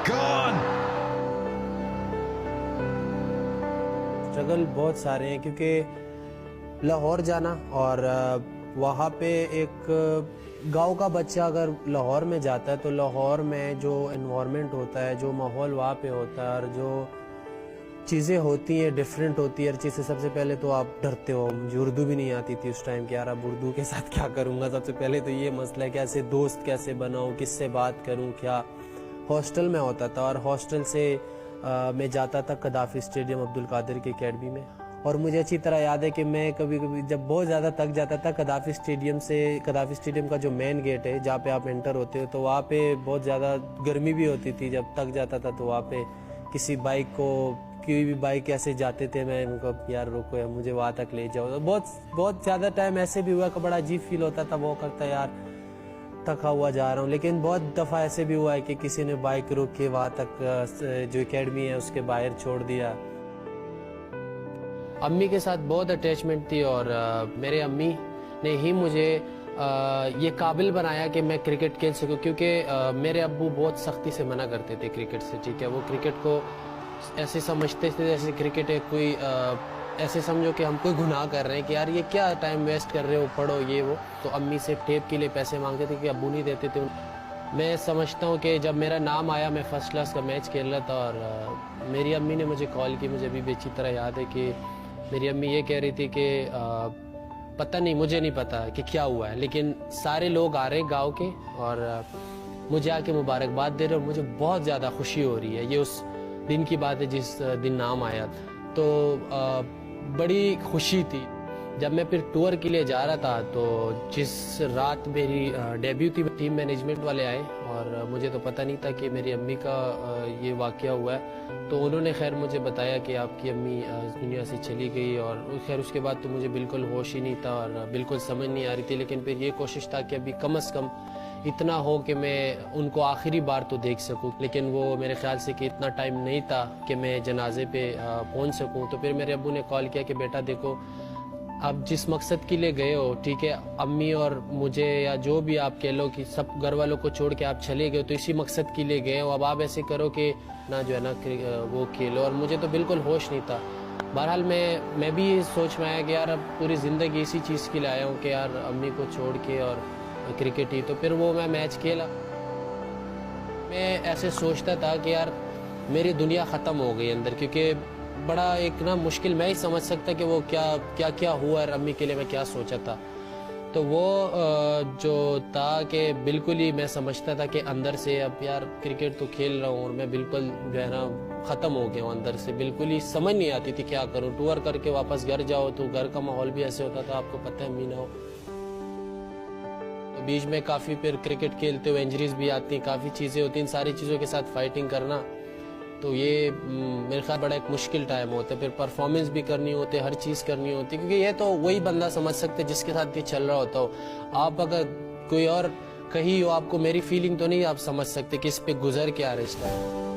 gone. Struggle बहुत सारे हैं क्योंकि लाहौर जाना और वहाँ पे एक गांव का बच्चा अगर लाहौर में जाता है तो लाहौर में जो एनवायरनमेंट होता है, जो माहौल वहाँ पे होता है और जो चीज़ें होती हैं डिफरेंट होती है हर चीज़ से। सबसे पहले तो आप डरते हो। मुझे उर्दू भी नहीं आती थी उस टाइम कि यार अब उर्दू के साथ क्या करूँगा। सबसे पहले तो ये मसला है कैसे दोस्त कैसे बनाऊँ, किससे बात करूँ, क्या। हॉस्टल में होता था और हॉस्टल से मैं जाता था कदाफी स्टेडियम अब्दुल कादिर की अकेडमी में। और मुझे अच्छी तरह याद है कि मैं कभी कभी जब बहुत ज़्यादा थक जाता था कदाफी स्टेडियम का जो मेन गेट है जहाँ पे आप एंटर होते हो तो वहाँ पे बहुत ज़्यादा गर्मी भी होती थी। जब थक जाता था तो वहाँ पे किसी बाइक को कोई भी बाइक ऐसे जाते थे, मैं उनको यार रोको यार मुझे वहाँ तक ले जाओ। तो बहुत ज़्यादा टाइम ऐसे भी हुआ कि बड़ा अजीब फील होता था, वो करता यार थका हुआ जा रहा हूँ। लेकिन बहुत दफ़ा ऐसे भी हुआ है कि किसी ने बाइक रोक के वहाँ तक जो एकेडमी है उसके बाहर छोड़ दिया। अम्मी के साथ बहुत अटैचमेंट थी और मेरे अम्मी ने ही मुझे ये काबिल बनाया कि मैं क्रिकेट खेल सकूं, क्योंकि मेरे अब्बू बहुत सख्ती से मना करते थे क्रिकेट से। ठीक है, वो क्रिकेट को ऐसे समझते थे जैसे क्रिकेट है कोई ऐसे समझो कि हम कोई गुनाह कर रहे हैं कि यार ये क्या टाइम वेस्ट कर रहे हो, पढ़ो ये वो। तो अम्मी से टेप के लिए पैसे मांगते थे कि अब्बू नहीं देते थे। मैं समझता हूँ कि जब मेरा नाम आया मैं फर्स्ट क्लास का मैच खेल रहा था और मेरी अम्मी ने मुझे कॉल की। मुझे अभी भी अच्छी तरह याद है कि मेरी अम्मी ये कह रही थी कि पता नहीं, मुझे नहीं पता कि क्या हुआ है, लेकिन सारे लोग आ रहे हैं गाँव के और मुझे आके मुबारकबाद दे रहे और मुझे बहुत ज़्यादा खुशी हो रही है। ये उस दिन की बात है जिस दिन नाम आया, तो बड़ी खुशी थी। जब मैं फिर टूर के लिए जा रहा था तो जिस रात मेरी डेब्यू थी टीम मैनेजमेंट वाले आए और मुझे तो पता नहीं था कि मेरी अम्मी का ये वाक़या हुआ है। तो उन्होंने खैर मुझे बताया कि आपकी अम्मी दुनिया से चली गई और खैर उसके बाद तो मुझे बिल्कुल होश ही नहीं था और बिल्कुल समझ नहीं आ रही थी। लेकिन फिर ये कोशिश था कि अभी कम से कम इतना हो कि मैं उनको आखिरी बार तो देख सकूं। लेकिन वो मेरे ख्याल से कि इतना टाइम नहीं था कि मैं जनाजे पे पहुंच सकूं। तो फिर मेरे अब्बू ने कॉल किया कि बेटा देखो, आप जिस मकसद के लिए गए हो, ठीक है, अम्मी और मुझे या जो भी आप कह लो कि सब घर वालों को छोड़ के आप चले गए, तो इसी मकसद के लिए गए हो। अब आप ऐसे करो कि ना जो है ना वो खेलो। और मुझे तो बिल्कुल होश नहीं था। बहरहाल मैं भी ये सोच में आया कि यार अब पूरी ज़िंदगी इसी चीज़ के लिए आया हूँ कि यार अम्मी को छोड़ के और क्रिकेट ही। तो फिर वो मैं मैच खेला। मैं ऐसे सोचता था कि यार मेरी दुनिया ख़त्म हो गई अंदर, क्योंकि बड़ा एक ना मुश्किल मैं ही समझ सकता कि वो क्या हुआ और अम्मी के लिए मैं क्या सोचा था। तो वो जो था कि बिल्कुल ही मैं समझता था कि अंदर से अब यार क्रिकेट तो खेल रहा हूँ और मैं बिल्कुल जो है ना ख़त्म हो गया हूँ अंदर से। बिल्कुल ही समझ नहीं आती थी क्या करूँ। टूर करके वापस घर जाओ तो घर का माहौल भी ऐसे होता था, आपको पता है मीना हो। बीच में काफ़ी फिर क्रिकेट खेलते हुए इंजरीज भी आती हैं, काफ़ी चीज़ें होती हैं। इन सारी चीज़ों के साथ फाइटिंग करना तो ये मेरे ख्याल बड़ा एक मुश्किल टाइम होता है। फिर परफॉर्मेंस भी करनी होती है, हर चीज़ करनी होती है, क्योंकि ये तो वही बंदा समझ सकते जिसके साथ ये चल रहा होता हो। आप अगर कोई और कहीं हो, आपको मेरी फीलिंग तो नहीं आप समझ सकते कि इस पे गुजर क्या रहा है इस टाइम।